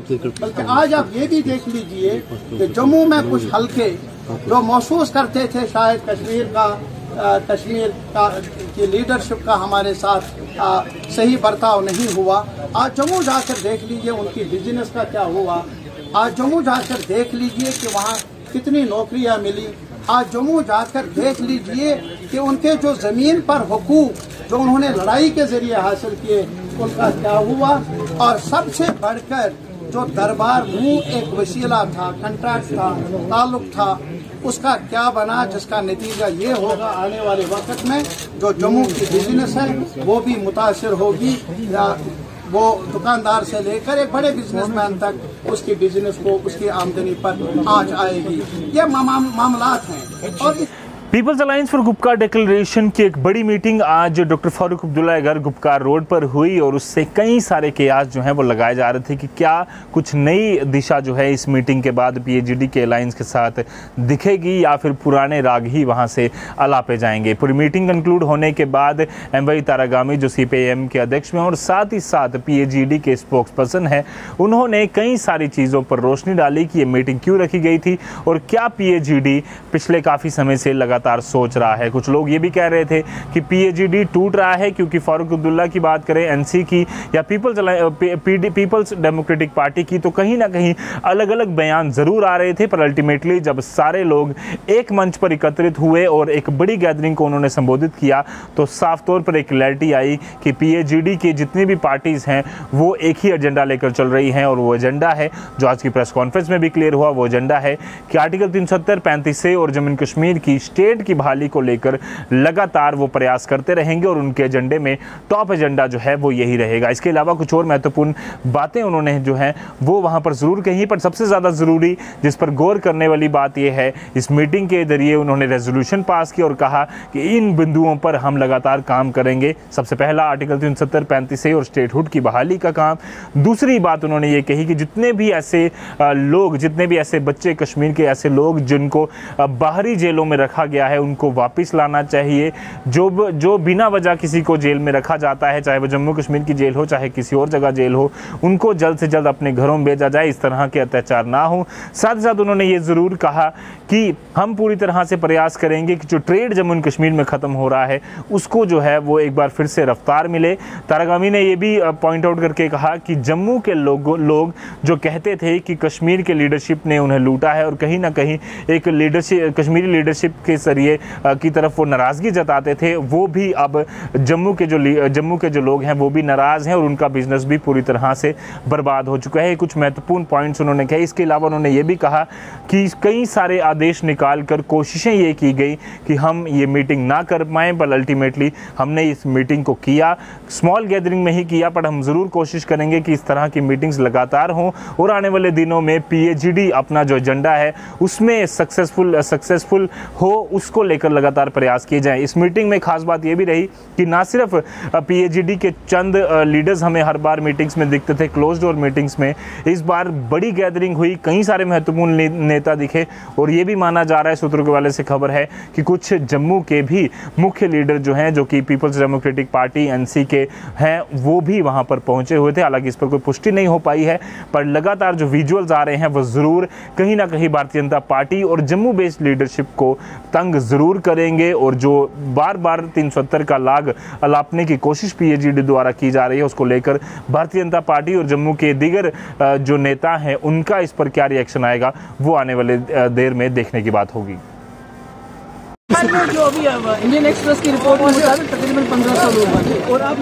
बल्कि आज आप ये भी देख लीजिए कि जम्मू में कुछ हल्के जो महसूस करते थे शायद कश्मीर की लीडरशिप का हमारे साथ सही बर्ताव नहीं हुआ। आज जम्मू जाकर देख लीजिए उनकी बिजनेस का क्या हुआ। आज जम्मू जाकर देख लीजिए कि वहाँ कितनी नौकरियाँ मिली। आज जम्मू जाकर देख लीजिए कि उनके जो जमीन पर हुकूक जो उन्होंने लड़ाई के जरिए हासिल किए उनका क्या हुआ। और सबसे बढ़कर जो दरबार मुंह एक वसीला था, कंट्रैक्ट था, ताल्लुक था, उसका क्या बना, जिसका नतीजा ये होगा आने वाले वक्त में जो जम्मू की बिजनेस है वो भी मुतासिर होगी। या वो दुकानदार से लेकर एक बड़े बिजनेसमैन तक उसकी बिजनेस को, उसकी आमदनी पर आंच आएगी। ये मामलात हैं। और peoples alliance for Gupkar declaration की एक बड़ी मीटिंग आज डॉक्टर फारूक अब्दुल्ला घर गुपकार रोड पर हुई और उससे कई सारे कयास जो हैं वो लगाए जा रहे थे कि क्या कुछ नई दिशा जो है इस मीटिंग के बाद पीएचडी के अलायंस के साथ दिखेगी या फिर पुराने राग ही वहां से अलापे जाएंगे। पूरी मीटिंग कंक्लूड होने के बाद एमवाई तारागामी जो सीपीआईएम के अध्यक्ष में और साथ ही साथ पीएचडी के स्पोक्स पर्सन है, उन्होंने कई सारी चीज़ों पर रोशनी डाली कि ये मीटिंग क्यों रखी गई थी और क्या पीएचडी पिछले काफ़ी समय से लगातार सोच रहा है। कुछ लोग ये भी कह रहे थे कि पीएचडी टूट रहा है क्योंकि फारूक अब्दुल्ला की बात करें, एनसी की या पीपल्स डेमोक्रेटिक पार्टी की, तो कहीं ना कहीं अलग अलग बयान जरूर आ रहे थे। पर अल्टीमेटली जब सारे लोग एक मंच पर एकत्रित हुए और एक बड़ी गैदरिंग को उन्होंने संबोधित किया तो साफ तौर पर एक क्लैरिटी आई कि पीएचडी की जितनी भी पार्टीज हैं वो एक ही एजेंडा लेकर चल रही हैं। और वो एजेंडा है जो आज की प्रेस कॉन्फ्रेंस में भी क्लियर हुआ, वो एजेंडा है कि आर्टिकल 370, 35 और जम्मू कश्मीर की स्टेट की बहाली को लेकर लगातार वो प्रयास करते रहेंगे और उनके एजेंडे में टॉप एजेंडा जो है वो यही रहेगा। इसके अलावा कुछ और महत्वपूर्ण बातें उन्होंने जो है वो वहां पर जरूर कही, पर सबसे ज्यादा जरूरी जिस पर गौर करने वाली बात यह है, इस मीटिंग के जरिए उन्होंने रेजोल्यूशन पास किया और कहा कि इन बिंदुओं पर हम लगातार काम करेंगे। सबसे पहला आर्टिकल 370, 35 और स्टेटहुड की बहाली का काम। दूसरी बात उन्होंने ये कही कि जितने भी ऐसे लोग, जितने भी ऐसे बच्चे कश्मीर के ऐसे लोग जिनको बाहरी जेलों में रखा गया है उनको वापस लाना चाहिए। जो बिना वजह किसी को जेल में रखा जाता है, चाहे वो जम्मू कश्मीर की जेल हो चाहे किसी और जगह जेल हो, उनको जल्द से जल्द अपने घरों में भेजा जाए, इस तरह के अत्याचार ना हो। साथ ही साथ उन्होंने ये जरूर कहा कि हम पूरी तरह से प्रयास करेंगे कि जो ट्रेड जम्मू कश्मीर में खत्म हो रहा है उसको जो है वो एक बार फिर से रफ्तार मिले। तारागामी ने ये भी पॉइंट आउट करके कहा कि जम्मू के लोग जो कहते थे कि कश्मीर के लीडरशिप ने उन्हें लूटा है और कहीं ना कहीं एक लीडरशिप, कश्मीरी लीडरशिप के जरिए की तरफ वो नाराजगी जताते थे, वो भी अब जम्मू के जो लोग हैं वो भी नाराज हैं और उनका बिजनेस भी पूरी तरह से बर्बाद हो चुका है। कुछ महत्वपूर्ण पॉइंट्स उन्होंने कहे। इसके अलावा उन्होंने ये भी कहा कि कई सारे आदेश निकाल कर कोशिशें ये की गई कि हम ये मीटिंग ना कर पाएँ, पर अल्टीमेटली हमने इस मीटिंग को किया, स्मॉल गैदरिंग में ही किया, पर हम ज़रूर कोशिश करेंगे कि इस तरह की मीटिंग्स लगातार हों और आने वाले दिनों में पीएचडी अपना जो एजेंडा है उसमें सक्सेसफुल हो, उसको लेकर लगातार प्रयास किए जाएं। इस मीटिंग में खास बात यह भी रही कि ना सिर्फ पीएचडी के चंद लीडर्स हमें हर बार मीटिंग्स में दिखते थे, क्लोज डोर मीटिंग्स में, इस बार बड़ी गैदरिंग हुई, कई सारे महत्वपूर्ण नेता दिखे और ये भी माना जा रहा है, सूत्रों के वाले से खबर है कि कुछ जम्मू के भी मुख्य लीडर जो हैं, जो कि पीपल्स डेमोक्रेटिक पार्टी एनसी के हैं, वो भी वहां पर पहुंचे हुए थे। हालांकि इस पर कोई पुष्टि नहीं हो पाई है, पर लगातार जो विजुअल्स आ रहे हैं वो जरूर कहीं ना कहीं भारतीय जनता पार्टी और जम्मू बेस्ड लीडरशिप को तंग जरूर करेंगे और जो बार बार 370 का लाग अलापने की कोशिश पीएचडी द्वारा की जा रही है उसको लेकर भारतीय जनता पार्टी और जम्मू के दीगर जो नेता हैं उनका इस पर क्या रिएक्शन आएगा वो आने वाले देर में देखने की बात होगी। जो अभी इंडियन एक्सप्रेस की रिपोर्ट के मुताबिक तकरीबन 1500 लोग और आप